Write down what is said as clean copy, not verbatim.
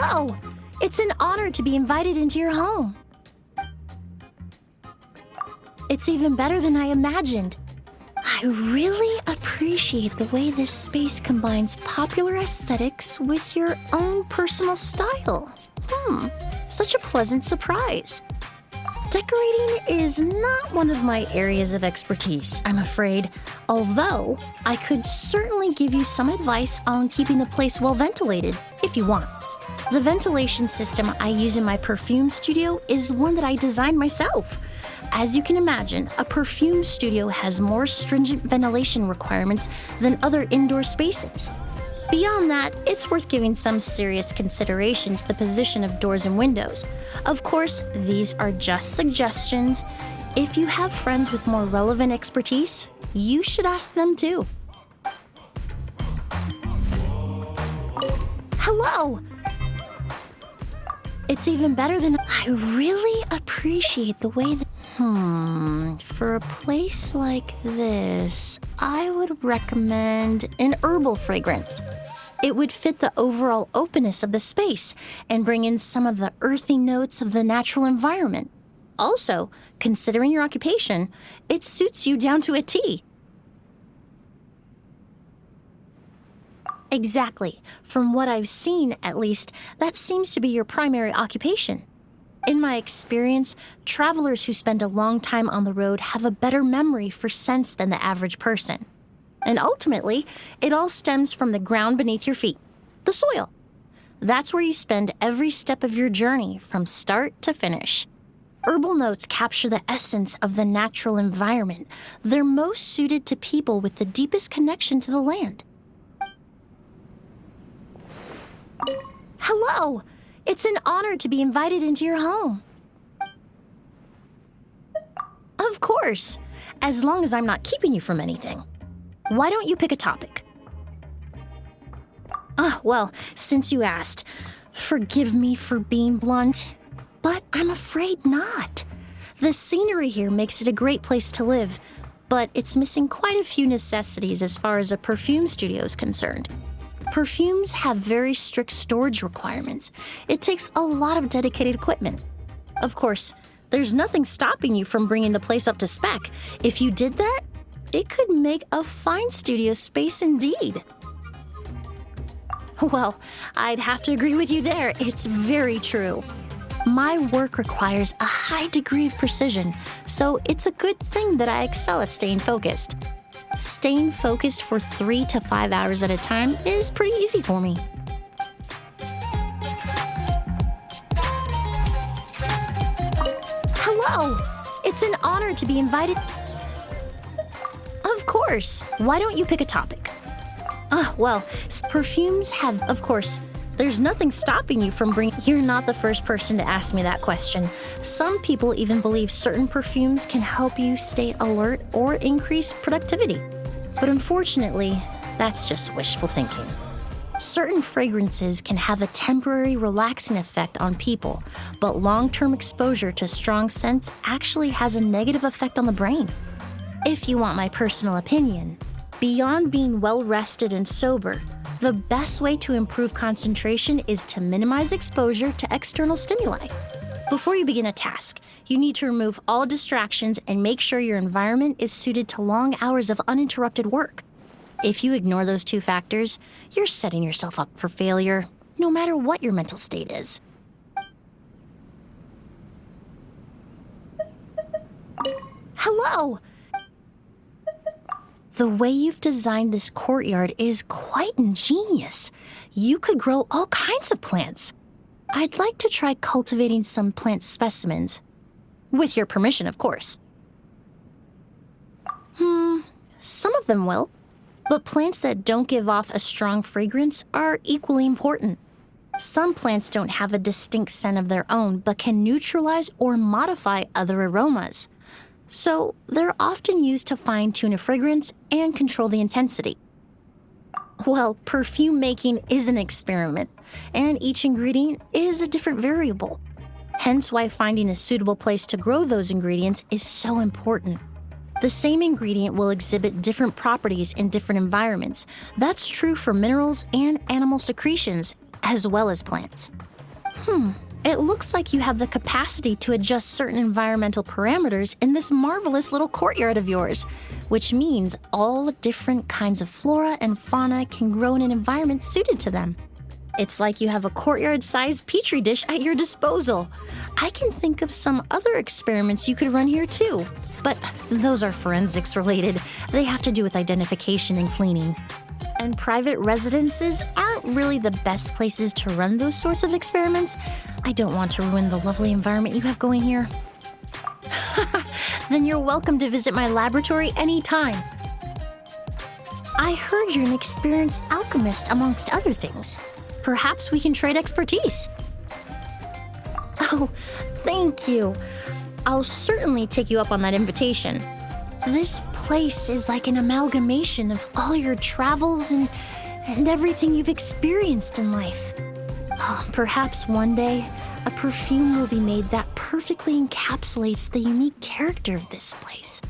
Hello! It's an honor to be invited into your home. It's even better than I imagined. I really appreciate the way this space combines popular aesthetics with your own personal style. Such a pleasant surprise. Decorating is not one of my areas of expertise, I'm afraid, although I could certainly give you some advice on keeping the place well ventilated, if you want. The ventilation system I use in my perfume studio is one that I designed myself. As you can imagine, a perfume studio has more stringent ventilation requirements than other indoor spaces. Beyond that, it's worth giving some serious consideration to the position of doors and windows. Of course, these are just suggestions. If you have friends with more relevant expertise, you should ask them too. Hello! It's even better than I really appreciate the way that... For a place like this, I would recommend an herbal fragrance. It would fit the overall openness of the space and bring in some of the earthy notes of the natural environment. Also, considering your occupation, it suits you down to a T. Exactly. From what I've seen, at least, that seems to be your primary occupation. In my experience, travelers who spend a long time on the road have a better memory for scents than the average person. And ultimately, it all stems from the ground beneath your feet, the soil. That's where you spend every step of your journey from start to finish. Herbal notes capture the essence of the natural environment. They're most suited to people with the deepest connection to the land. Hello! It's an honor to be invited into your home. Of course, as long as I'm not keeping you from anything. Why don't you pick a topic? Well, since you asked, forgive me for being blunt, but I'm afraid not. The scenery here makes it a great place to live, but it's missing quite a few necessities as far as a perfume studio is concerned. Perfumes have very strict storage requirements. It takes a lot of dedicated equipment. Of course, there's nothing stopping you from bringing the place up to spec. If you did that, it could make a fine studio space indeed. Well, I'd have to agree with you there. It's very true. My work requires a high degree of precision, so it's a good thing that I excel at staying focused. Staying focused for 3 to 5 hours at a time is pretty easy for me. Hello! It's an honor to be invited. Of course. Why don't you pick a topic? Well, perfumes have, of course, there's nothing stopping you from bringing... You're not the first person to ask me that question. Some people even believe certain perfumes can help you stay alert or increase productivity. But unfortunately, that's just wishful thinking. Certain fragrances can have a temporary relaxing effect on people, but long-term exposure to strong scents actually has a negative effect on the brain. If you want my personal opinion, beyond being well-rested and sober, the best way to improve concentration is to minimize exposure to external stimuli. Before you begin a task, you need to remove all distractions and make sure your environment is suited to long hours of uninterrupted work. If you ignore those two factors, you're setting yourself up for failure, no matter what your mental state is. Hello! The way you've designed this courtyard is quite ingenious. You could grow all kinds of plants. I'd like to try cultivating some plant specimens. With your permission, of course. Some of them will. But plants that don't give off a strong fragrance are equally important. Some plants don't have a distinct scent of their own, but can neutralize or modify other aromas. So they're often used to fine-tune a fragrance and control the intensity. Well, perfume making is an experiment, and each ingredient is a different variable. Hence why finding a suitable place to grow those ingredients is so important. The same ingredient will exhibit different properties in different environments. That's true for minerals and animal secretions, as well as plants. It looks like you have the capacity to adjust certain environmental parameters in this marvelous little courtyard of yours, which means all different kinds of flora and fauna can grow in an environment suited to them. It's like you have a courtyard-sized petri dish at your disposal. I can think of some other experiments you could run here too, but those are forensics related. They have to do with identification and cleaning. And private residences aren't really the best places to run those sorts of experiments. I don't want to ruin the lovely environment you have going here. Then you're welcome to visit my laboratory anytime. I heard you're an experienced alchemist amongst other things. Perhaps we can trade expertise. Oh, thank you. I'll certainly take you up on that invitation. This place is like an amalgamation of all your travels and everything you've experienced in life. Oh, perhaps one day, a perfume will be made that perfectly encapsulates the unique character of this place.